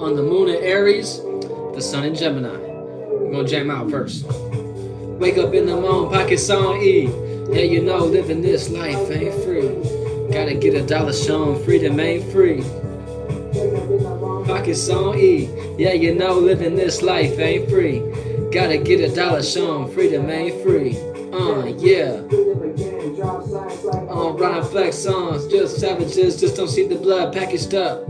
On the moon in Aries, the sun in Gemini. We're gonna jam out first. Wake up in the morning, pocket song E. Yeah, you know, living this life ain't free. Gotta get $1 shown, freedom ain't free. Pocket song E. Yeah, you know, living this life ain't free. Gotta get $1 shown, freedom ain't free. Yeah. Rhyme flex songs, just savages, just don't see the blood packaged up.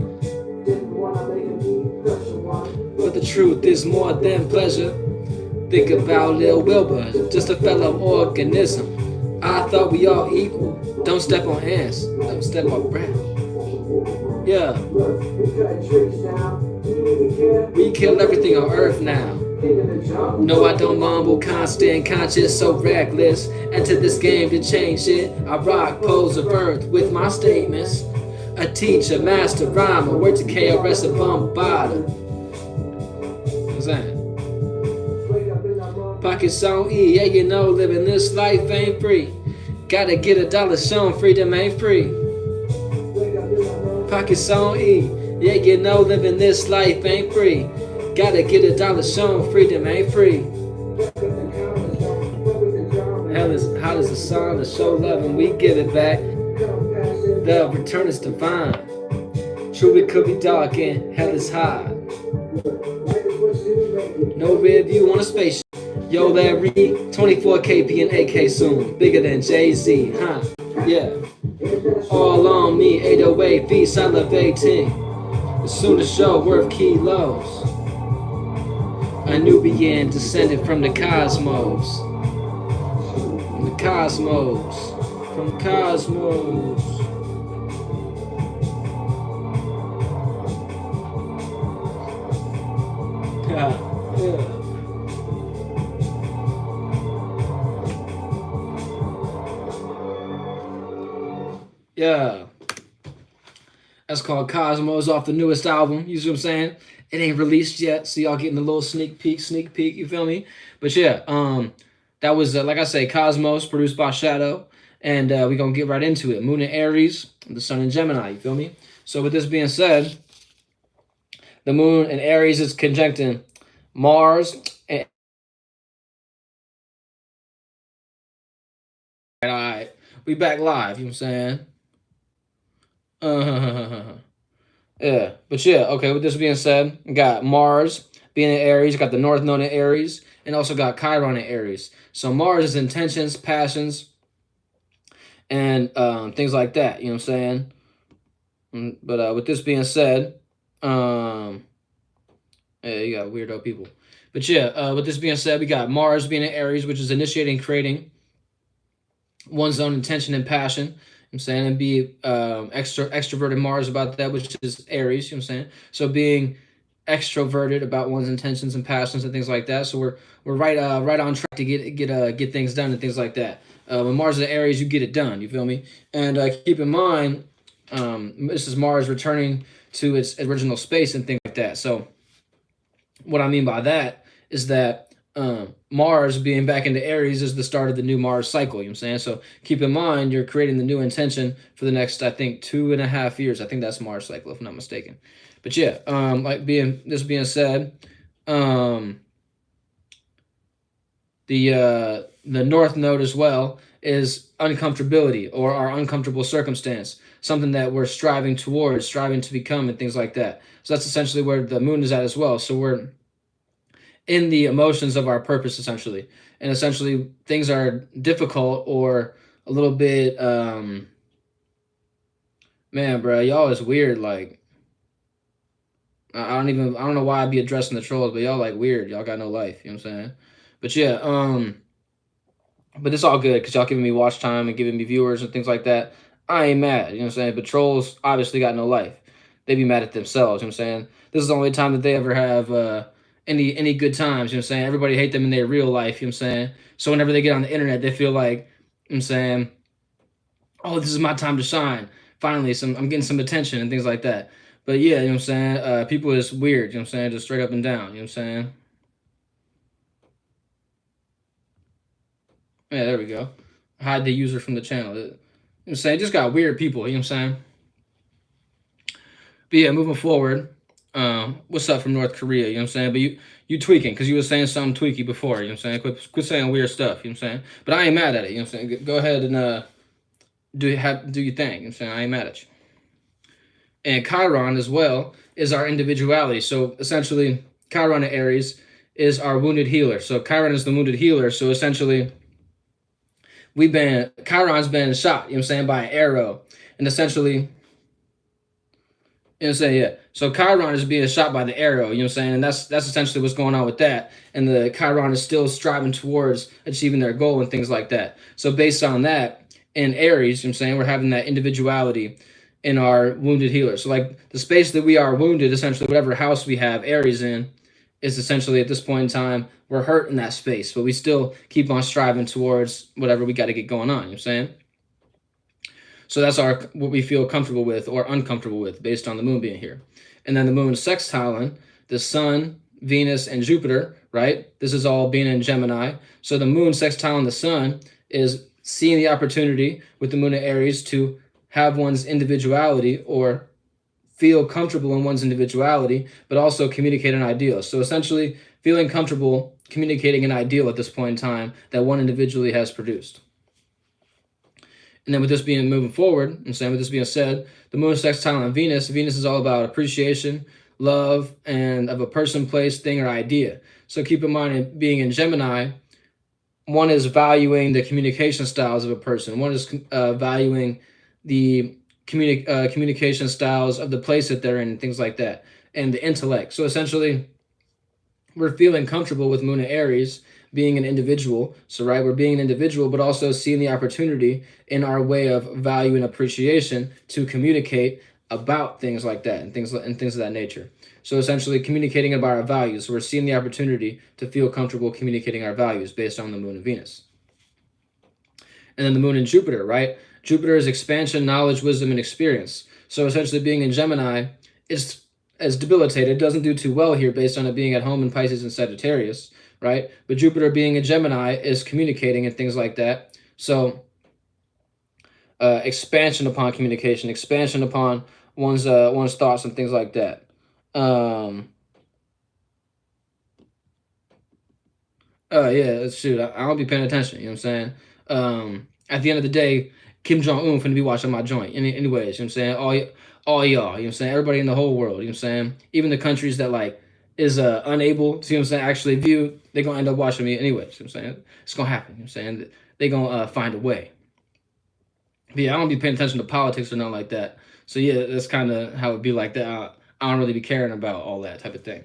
But the truth is more than pleasure. Think about Lil Wilbur, just a fellow organism. I thought we all equal. Don't step on ants, don't step on branch. Yeah. We kill everything on earth now. No, I don't mumble, constant, conscious, so reckless. Enter this game to change it. I rock poles of earth with my statements. A teacher, master, rhymer, word to KRS, a bombada. What's that? Pocket song E, yeah, you know, living this life ain't free. Gotta get $1 shown, freedom ain't free. Pocket song E, yeah, you know, living this life ain't free. Gotta get $1 shown, freedom ain't free. Hell is hot as the sun, the show love and we give it back. The return is divine. True, it could be dark and hell is high. No rear view on a spaceship. Yo, Larry, 24 KP and AK soon. Bigger than Jay-Z, huh? Yeah. All on me, 808 feet salivating. Soon the show worth kilos. A Nubian descended from the cosmos. From the cosmos. From cosmos. Yeah. Yeah. That's called Cosmos off the newest album. You see what I'm saying? It ain't released yet, so y'all getting a little sneak peek, you feel me? But yeah, that was, like I say, Cosmos, produced by Shadow. And we're going to get right into it. Moon in Aries, the sun in Gemini, you feel me? So with this being said, the moon in Aries is conjuncting Mars and... All right. We back live, you know what I'm saying? Yeah, but yeah, okay, with this being said, we got Mars being in Aries, got the North Node in Aries, and also got Chiron in Aries. So Mars is intentions, passions, and things like that, you know what I'm saying? But with this being said, yeah, you got weirdo people. But yeah, with this being said, we got Mars being in Aries, which is initiating, creating one's own intention and passion. I'm saying, and be extroverted Mars about that, which is Aries, you know what I'm saying? So being extroverted about one's intentions and passions and things like that. So we're right on track to get things done and things like that. When Mars is in Aries, you get it done, you feel me? And keep in mind, this is Mars returning to its original space and things like that. So what I mean by that is that Mars being back into Aries is the start of the new Mars cycle, you know what I'm saying? So keep in mind, you're creating the new intention for the next, I think, 2.5 years. I think that's Mars cycle, if I'm not mistaken. But yeah, this being said, the North Node as well is uncomfortability or our uncomfortable circumstance, something that we're striving towards, striving to become and things like that. So that's essentially where the moon is at as well. So we're in the emotions of our purpose, essentially. And essentially, things are difficult or a little bit, man, bro, y'all is weird. Like, I don't know why I'd be addressing the trolls, but y'all like weird. Y'all got no life, you know what I'm saying? But yeah, but it's all good because y'all giving me watch time and giving me viewers and things like that. I ain't mad, you know what I'm saying? But trolls obviously got no life. They be mad at themselves, you know what I'm saying? This is the only time that they ever have any good times, you know what I'm saying? Everybody hate them in their real life, you know what I'm saying? So whenever they get on the internet, they feel like, you know what I'm saying, oh, this is my time to shine. Finally, I'm getting some attention and things like that. But yeah, you know what I'm saying? People is weird, you know what I'm saying? Just straight up and down, you know what I'm saying? Yeah, there we go. Hide the user from the channel. You know what I'm saying? Just got weird people, you know what I'm saying? But yeah, moving forward, What's up from North Korea? You know what I'm saying? But you tweaking because you were saying something tweaky before. You know what I'm saying? Quit saying weird stuff. You know what I'm saying? But I ain't mad at it. You know what I'm saying? Go ahead and do your thing. You know what I'm saying? I ain't mad at you. And Chiron as well is our individuality. So essentially, Chiron in Aries is our wounded healer. So Chiron is the wounded healer. So essentially, Chiron's been shot. You know what I'm saying, by an arrow, and essentially, you know what I'm saying? Yeah. So Chiron is being shot by the arrow, you know what I'm saying? And that's essentially what's going on with that. And the Chiron is still striving towards achieving their goal and things like that. So based on that, in Aries, you know what I'm saying, we're having that individuality in our wounded healer. So like the space that we are wounded, essentially whatever house we have Aries in, is essentially at this point in time, we're hurt in that space, but we still keep on striving towards whatever we got to get going on, you know what I'm saying? So that's what we feel comfortable with or uncomfortable with based on the moon being here. And then the moon sextiling the sun, Venus, and Jupiter, right? This is all being in Gemini. So the moon sextiling the sun is seeing the opportunity with the moon in Aries to have one's individuality or feel comfortable in one's individuality, but also communicate an ideal. So essentially, feeling comfortable communicating an ideal at this point in time that one individually has produced. And then with this being moving forward, and saying with this being said, the moon sextile on Venus. Venus is all about appreciation, love, and of a person, place, thing, or idea. So keep in mind, being in Gemini, one is valuing the communication styles of a person. One is valuing the communication styles of the place that they're in, and things like that, and the intellect. So essentially, we're feeling comfortable with Moon in Aries being an individual. So, right, we're being an individual, but also seeing the opportunity in our way of value and appreciation to communicate about things like that and things of that nature. So essentially communicating about our values. So we're seeing the opportunity to feel comfortable communicating our values based on the moon and Venus. And then the moon and Jupiter, right? Jupiter is expansion, knowledge, wisdom, and experience. So essentially being in Gemini is as debilitated. It doesn't do too well here based on it being at home in Pisces and Sagittarius, right? But Jupiter being a Gemini is communicating and things like that. So expansion upon communication, expansion upon one's thoughts and things like that. Yeah, shoot, I don't be paying attention. You know what I'm saying? At the end of the day, Kim Jong Un finna be watching my joint. Anyways, you know what I'm saying? All y'all, you know what I'm saying? Everybody in the whole world, you know what I'm saying? Even the countries that like is unable to, you know what I'm saying, actually view, they're gonna end up watching me anyways. You know what I'm saying? It's gonna happen. You know what I'm saying? They gonna find a way. But yeah, I don't be paying attention to politics or nothing like that. So yeah, that's kind of how it be like that. I don't really be caring about all that type of thing.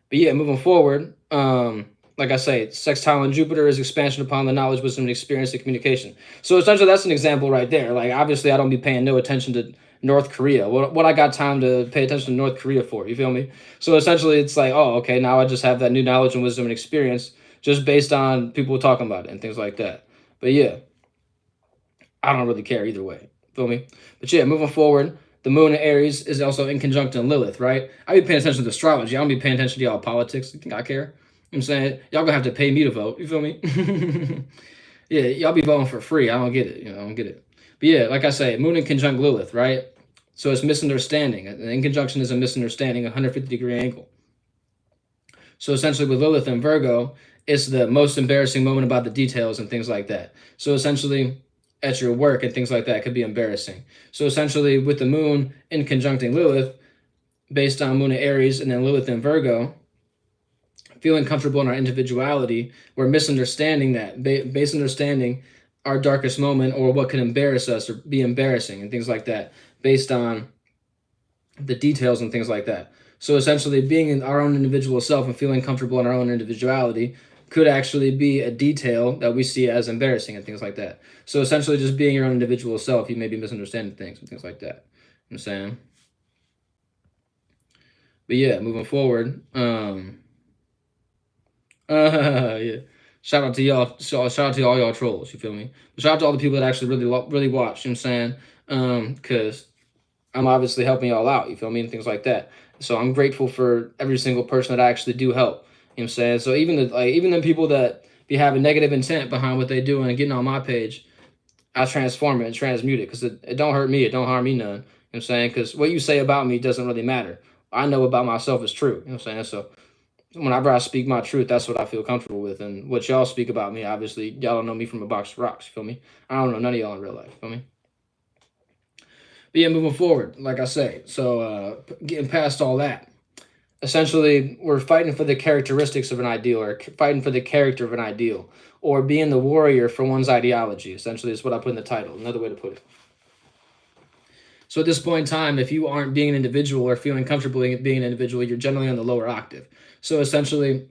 But yeah, moving forward, like I say, sextile and Jupiter is expansion upon the knowledge, wisdom, and experience and communication. So essentially, that's an example right there. Like obviously, I don't be paying no attention to North Korea. What I got time to pay attention to North Korea for? You feel me? So essentially, it's like, oh, okay, now I just have that new knowledge and wisdom and experience just based on people talking about it and things like that. But yeah, I don't really care either way. Feel me? But yeah, moving forward, the moon in Aries is also in conjunction Lilith, right? I be paying attention to astrology. I don't be paying attention to y'all politics. You think I care? You know what I'm saying? Y'all gonna have to pay me to vote. You feel me? Yeah, y'all be voting for free. I don't get it. You know, I don't get it. But yeah, like I say, moon in conjunct Lilith, right? So it's misunderstanding. And in conjunction is a misunderstanding, a 150-degree angle. So essentially with Lilith and Virgo, it's the most embarrassing moment about the details and things like that. So essentially at your work and things like that could be embarrassing. So essentially with the moon in conjuncting Lilith, based on moon in Aries and then Lilith in Virgo, feeling comfortable in our individuality, we're misunderstanding that, misunderstanding our darkest moment or what could embarrass us or be embarrassing and things like that based on the details and things like that. So essentially being in our own individual self and feeling comfortable in our own individuality could actually be a detail that we see as embarrassing and things like that. So essentially just being your own individual self, you may be misunderstanding things and things like that. You know what I'm saying? But yeah, moving forward, yeah. Shout out to y'all. Shout out to all y'all trolls. You feel me? But shout out to all the people that actually really watch. You know what I'm saying? Because I'm obviously helping y'all out. You feel me? And things like that. So I'm grateful for every single person that I actually do help. You know what I'm saying? So even the people that be having negative intent behind what they do and getting on my page, I transform it and transmute it because it don't hurt me. It don't harm me none. You know what I'm saying? Because what you say about me doesn't really matter. I know about myself is true. You know what I'm saying? So whenever I speak my truth, that's what I feel comfortable with. And what y'all speak about me, obviously, y'all don't know me from a box of rocks. You feel me? I don't know none of y'all in real life. You feel me? But yeah, moving forward, like I say, so getting past all that, essentially, we're fighting for the characteristics of an ideal, or fighting for the character of an ideal, or being the warrior for one's ideology. Essentially, is what I put in the title. Another way to put it. So at this point in time, if you aren't being an individual or feeling comfortable being an individual, you're generally on the lower octave. So essentially,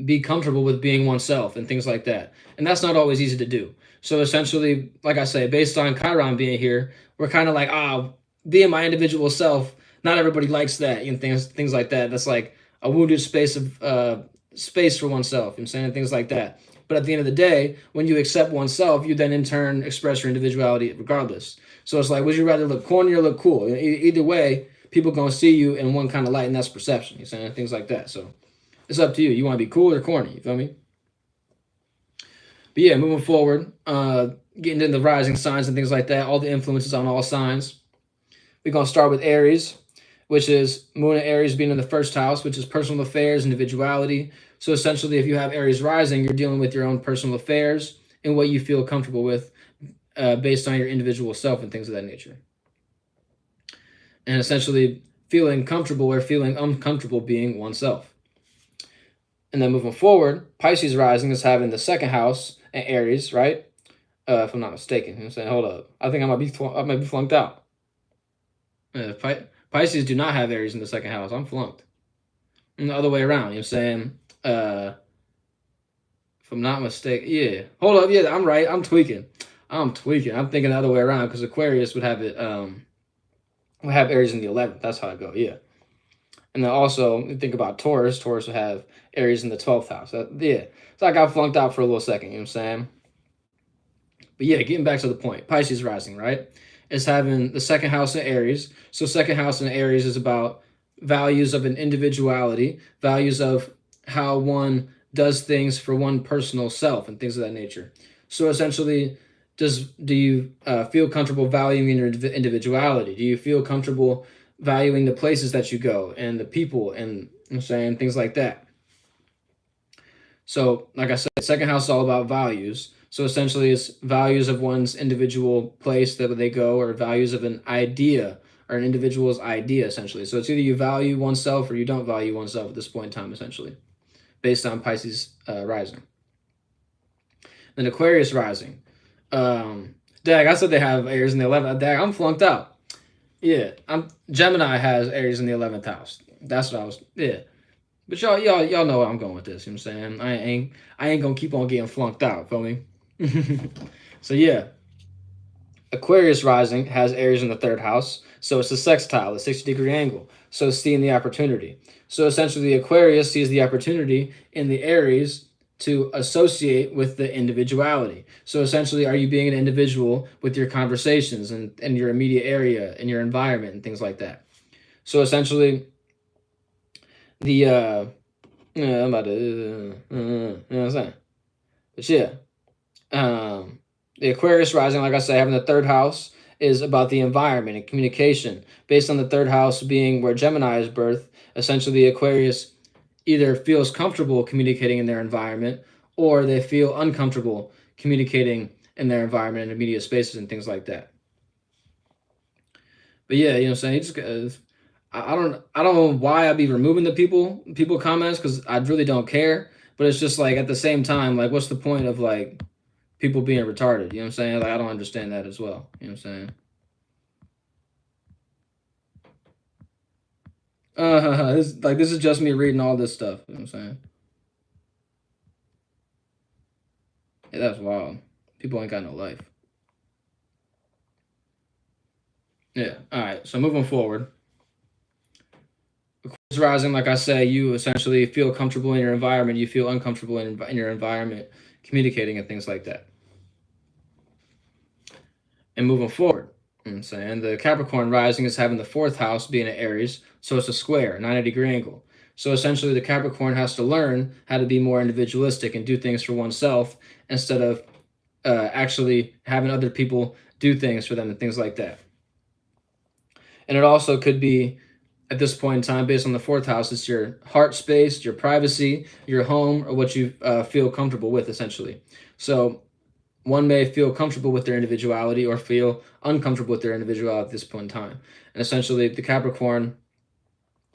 be comfortable with being oneself and things like that. And that's not always easy to do. So essentially, like I say, based on Chiron being here, we're kind of like, being my individual self, not everybody likes that, and things like that. That's like a wounded space for oneself, you know what I'm saying, things like that. But at the end of the day, when you accept oneself, you then in turn express your individuality regardless. So it's like, would you rather look corny or look cool? Either way, people gonna see you in one kind of light, and that's perception, you know what I'm saying, things like that. So it's up to you. You want to be cool or corny? You feel me? But yeah, moving forward, getting into the rising signs and things like that, all the influences on all signs. We're going to start with Aries, which is Moon and Aries being in the first house, which is personal affairs, individuality. So essentially, if you have Aries rising, you're dealing with your own personal affairs and what you feel comfortable with based on your individual self and things of that nature. And essentially, feeling comfortable or feeling uncomfortable being oneself. And then moving forward, Pisces rising is having the second house and Aries, right? If I'm not mistaken. You know what I'm saying? Hold up. I think I might be flunked out. Pisces do not have Aries in the second house. I'm flunked. And the other way around, you know what I'm saying? If I'm not mistaken. Yeah. Hold up. Yeah, I'm right. I'm tweaking. I'm thinking the other way around because Aquarius would have it would have Aries in the 11th. That's how I go. Yeah. And then also, you think about Taurus. Taurus would have Aries in the 12th house. Yeah. So I got flunked out for a little second, you know what I'm saying? But yeah, getting back to the point. Pisces rising, right? Is having the second house in Aries. So second house in Aries is about values of an individuality, values of how one does things for one personal self and things of that nature. So essentially, do you feel comfortable valuing your individuality? Do you feel comfortable valuing the places that you go and the people and, you know what I'm saying, things like that? So, like I said, second house is all about values. So essentially, it's values of one's individual place that they go, or values of an idea or an individual's idea, essentially. So it's either you value oneself or you don't value oneself at this point in time, essentially, based on Pisces rising. Then Aquarius rising. Dag, I said they have Aries in the 11th. Dag, I'm flunked out. Yeah, Gemini has Aries in the 11th house. That's what I was. Yeah. But y'all know where I'm going with this. You know what I'm saying? I ain't gonna keep on getting flunked out. Feel me? So yeah, Aquarius rising has Aries in the 3rd house, so it's a sextile, a 60-degree angle. So it's seeing the opportunity. So essentially, the Aquarius sees the opportunity in the Aries to associate with the individuality. So essentially, are you being an individual with your conversations and your immediate area and your environment and things like that? So essentially, the I'm about to you know what I'm saying? But yeah, the Aquarius rising, like I said, having the 3rd house is about the environment and communication. Based on the 3rd house being where Gemini is birthed, essentially the Aquarius either feels comfortable communicating in their environment or they feel uncomfortable communicating in their environment and immediate spaces and things like that. But yeah, you know what I'm saying? I don't know why I'd be removing the people comments because I really don't care. But it's just like at the same time, like what's the point of like people being retarded? You know what I'm saying? Like I don't understand that as well. You know what I'm saying? This is just me reading all this stuff. You know what I'm saying? Yeah, that's wild. People ain't got no life. Yeah. All right. So moving forward. Aquarius rising, like I say, you essentially feel comfortable in your environment. You feel uncomfortable in your environment, communicating and things like that. And moving forward, you know what I'm saying, the Capricorn rising is having the 4th house being an Aries, so it's a square, 90-degree angle. So essentially, the Capricorn has to learn how to be more individualistic and do things for oneself instead of actually having other people do things for them and things like that. And it also could be at this point in time, based on the fourth house, it's your heart space, your privacy, your home, or what you feel comfortable with, essentially. So one may feel comfortable with their individuality or feel uncomfortable with their individuality at this point in time. And essentially, the Capricorn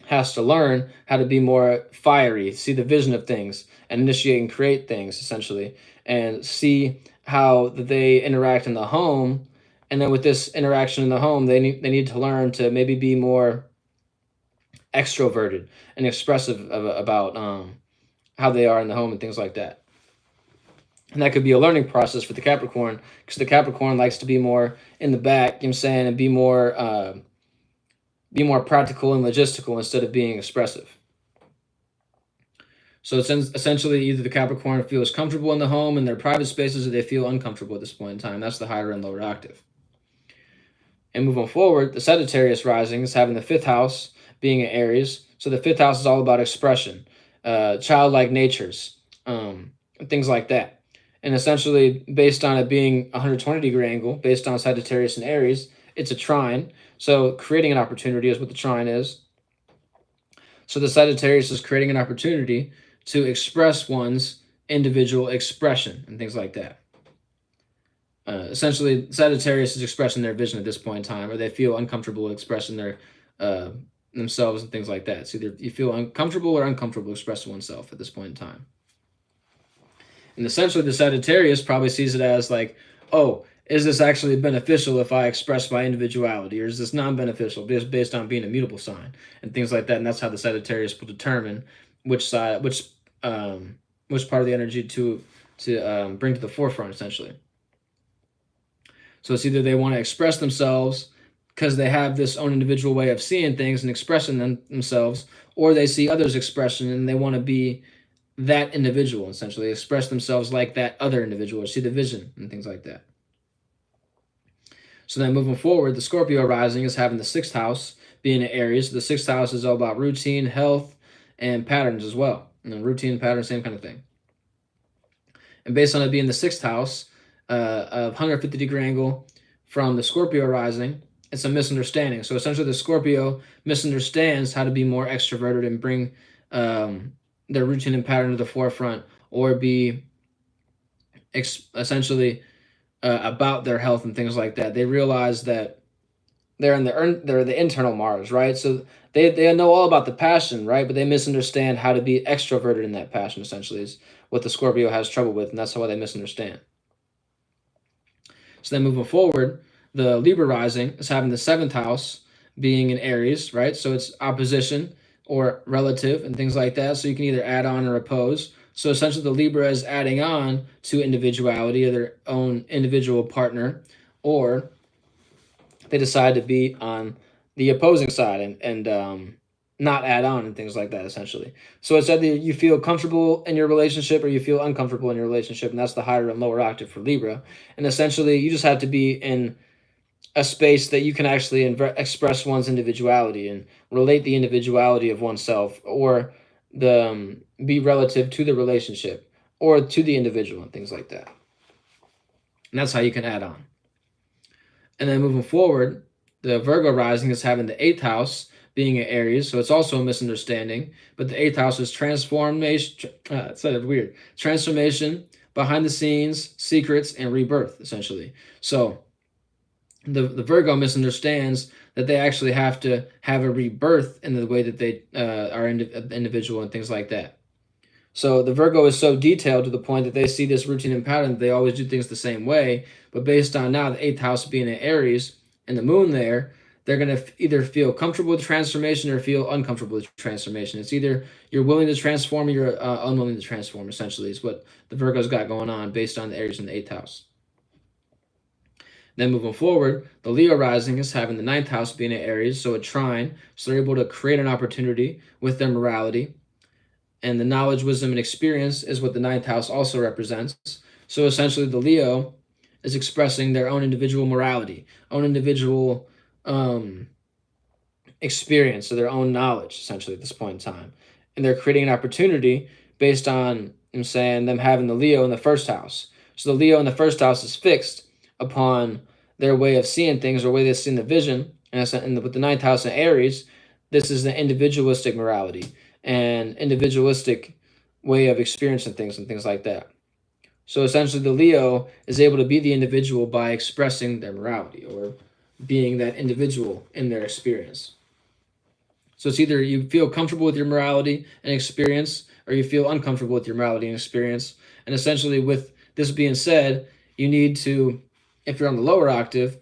has to learn how to be more fiery, see the vision of things, and initiate and create things, essentially, and see how they interact in the home. And then with this interaction in the home, they need to learn to maybe be more extroverted and expressive about how they are in the home and things like that. And that could be a learning process for the Capricorn, because the Capricorn likes to be more in the back, you know what I'm saying, and be more practical and logistical instead of being expressive. So it's essentially either the Capricorn feels comfortable in the home in their private spaces, or they feel uncomfortable at this point in time. That's the higher and lower octave. And moving forward, the Sagittarius rising is having the fifth house being in Aries. So the fifth house is all about expression, childlike natures, things like that. And essentially, based on it being a 120-degree angle, based on Sagittarius and Aries, it's a trine. So creating an opportunity is what the trine is. So the Sagittarius is creating an opportunity to express one's individual expression and things like that. Essentially, Sagittarius is expressing their vision at this point in time, or they feel uncomfortable expressing their themselves and things like that. It's either you feel uncomfortable or uncomfortable expressing oneself at this point in time. And essentially, the Sagittarius probably sees it as like, oh, is this actually beneficial if I express my individuality, or is this non-beneficial just based on being a mutable sign and things like that? And that's how the Sagittarius will determine which side, which part of the energy to bring to the forefront, essentially. So it's either they want to express themselves because they have this own individual way of seeing things and expressing themselves, or they see others' expression and they want to be that individual, essentially express themselves like that other individual, or see the vision and things like that. So then moving forward, the Scorpio rising is having the sixth house being in Aries. The sixth house is all about routine, health, and patterns as well. And routine, pattern, same kind of thing. And based on it being the sixth house, of 150-degree angle from the Scorpio rising, it's a misunderstanding. So essentially, the Scorpio misunderstands how to be more extroverted and bring their routine and pattern to the forefront, or be essentially about their health and things like that. They realize that they're the internal Mars, right? So they know all about the passion, right? But they misunderstand how to be extroverted in that passion. Essentially, is what the Scorpio has trouble with, and that's why they misunderstand. So then moving forward, the Libra rising is having the seventh house being in Aries, right? So it's opposition or relative and things like that. So you can either add on or oppose. So essentially, the Libra is adding on to individuality of their own individual partner, or they decide to be on the opposing side and not add on and things like that, essentially. So it's either you feel comfortable in your relationship or you feel uncomfortable in your relationship, and that's the higher and lower octave for Libra. And essentially, you just have to be in a space that you can actually express one's individuality and relate the individuality of oneself, or be relative to the relationship or to the individual and things like that. And that's how you can add on. And then moving forward, the Virgo rising is having the eighth house being in Aries, so it's also a misunderstanding. But the eighth house is transformation. It's sort of weird. Transformation, behind the scenes, secrets, and rebirth, essentially. So the Virgo misunderstands that they actually have to have a rebirth in the way that they are individual and things like that. So the Virgo is so detailed to the point that they see this routine and pattern that they always do things the same way. But based on now the eighth house being in Aries and the moon there, they're going to either feel comfortable with transformation or feel uncomfortable with transformation. It's either you're willing to transform or you're unwilling to transform, essentially, is what the Virgo's got going on based on the Aries in the eighth house. Then moving forward, the Leo rising is having the ninth house being in Aries, so a trine. So they're able to create an opportunity with their morality. And the knowledge, wisdom, and experience is what the ninth house also represents. So essentially, the Leo is expressing their own individual morality, own individual experience, so their own knowledge, essentially, at this point in time. And they're creating an opportunity based on, I'm saying, them having the Leo in the first house. So the Leo in the first house is fixed upon their way of seeing things, or way they've seen the vision. And with the ninth house in Aries, this is the individualistic morality and individualistic way of experiencing things and things like that. So essentially, the Leo is able to be the individual by expressing their morality or being that individual in their experience. So it's either you feel comfortable with your morality and experience, or you feel uncomfortable with your morality and experience. And essentially, with this being said, you need to, if you're on the lower octave,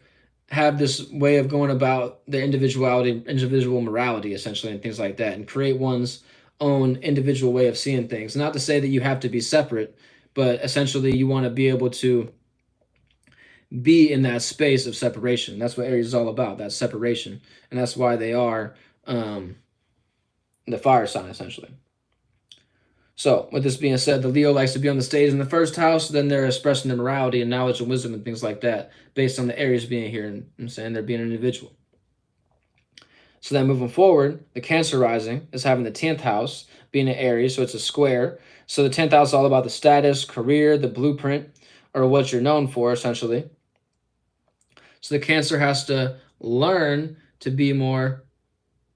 have this way of going about the individuality, individual morality, essentially, and things like that, and create one's own individual way of seeing things. Not to say that you have to be separate, but essentially, you want to be able to be in that space of separation. That's what Aries is all about, that separation. And that's why they are the fire sign, essentially. So, with this being said, the Leo likes to be on the stage in the first house, then they're expressing their morality and knowledge and wisdom and things like that, based on the Aries being here and I'm saying they're being an individual. So then moving forward, the Cancer rising is having the 10th house being an Aries, so it's a square. So the 10th house is all about the status, career, the blueprint, or what you're known for, essentially. So the Cancer has to learn to be more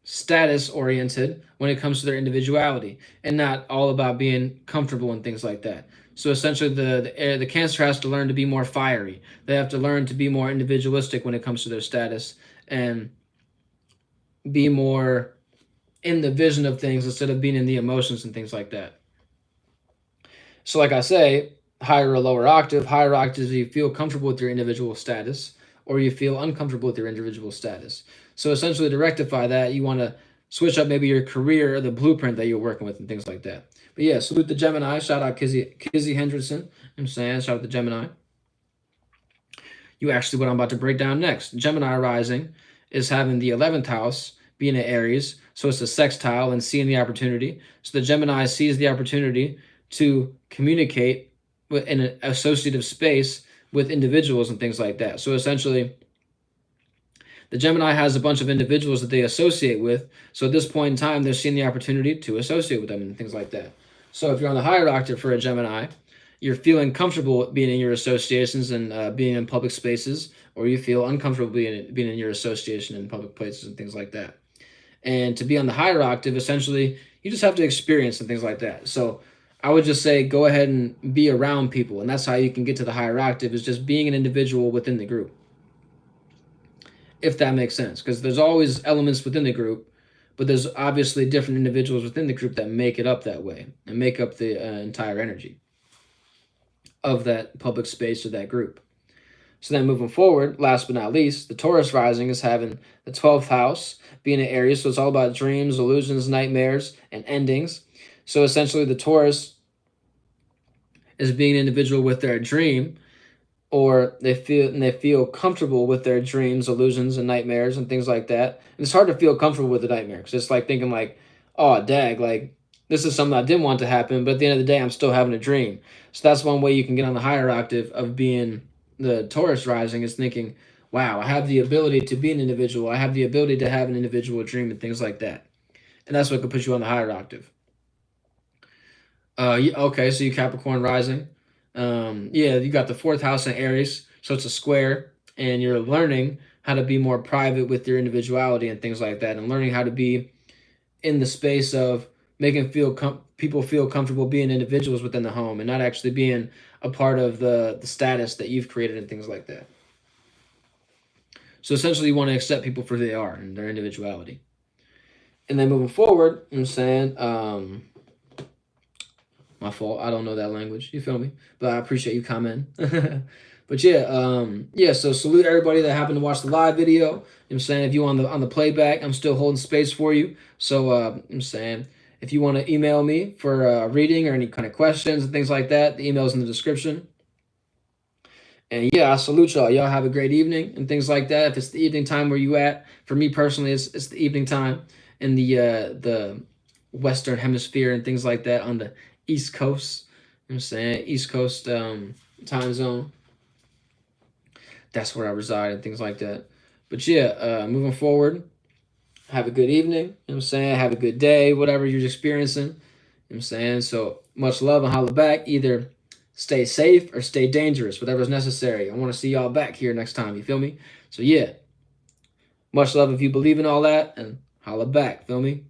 status oriented when it comes to their individuality and not all about being comfortable and things like that. So essentially the Cancer has to learn to be more fiery. They have to learn to be more individualistic when it comes to their status and be more in the vision of things instead of being in the emotions and things like that. So like I say, higher or lower octave, higher octaves you feel comfortable with your individual status or you feel uncomfortable with your individual status. So essentially to rectify that, you want to switch up maybe your career or the blueprint that you're working with and things like that. But yeah, salute the Gemini. Shout out Kizzy Hendrickson. I'm saying, shout out the Gemini. You actually, what I'm about to break down next. Gemini rising is having the 11th house being an Aries. So it's a sextile and seeing the opportunity. So the Gemini sees the opportunity to communicate in an associative space with individuals and things like that. So essentially, the Gemini has a bunch of individuals that they associate with. So at this point in time, they're seeing the opportunity to associate with them and things like that. So if you're on the higher octave for a Gemini, you're feeling comfortable being in your associations and being in public spaces, or you feel uncomfortable being in your association in public places and things like that. And to be on the higher octave, essentially, you just have to experience and things like that. So I would just say go ahead and be around people. And that's how you can get to the higher octave, is just being an individual within the group. If that makes sense. Because there's always elements within the group, but there's obviously different individuals within the group that make it up that way and make up the entire energy of that public space or that group. So then moving forward, last but not least, the Taurus rising is having the 12th house being an Aries. So it's all about dreams, illusions, nightmares, and endings. So essentially the Taurus is being an individual with their dream, or they feel comfortable with their dreams, illusions, and nightmares and things like that. And it's hard to feel comfortable with the nightmare because it's like thinking like, oh, dag, like this is something I didn't want to happen, but at the end of the day, I'm still having a dream. So that's one way you can get on the higher octave of being the Taurus rising, is thinking, wow, I have the ability to be an individual. I have the ability to have an individual dream and things like that. And that's what could put you on the higher octave. Okay, so you Capricorn rising. Yeah, you got the 4th house in Aries, so it's a square, and you're learning how to be more private with your individuality and things like that, and learning how to be in the space of making people feel comfortable being individuals within the home and not actually being a part of the status that you've created and things like that. So essentially, you want to accept people for who they are and their individuality. And then moving forward, I'm saying, my fault, I don't know that language. You feel me? But I appreciate you commenting. But yeah, so salute everybody that happened to watch the live video. You know what I'm saying? If you on the playback, I'm still holding space for you. So I'm saying, if you want to email me for a reading or any kind of questions and things like that, the email's in the description. And yeah, I salute y'all. Y'all have a great evening and things like that. If it's the evening time where you at, for me personally, it's the evening time in the Western Hemisphere and things like that on the East Coast. You know what I'm saying? East Coast time zone. That's where I reside and things like that. But yeah, moving forward, have a good evening. You know what I'm saying? Have a good day, whatever you're experiencing. You know what I'm saying? So much love and holla back. Either stay safe or stay dangerous, whatever's necessary. I want to see y'all back here next time. You feel me? So yeah, much love if you believe in all that, and holla back. Feel me?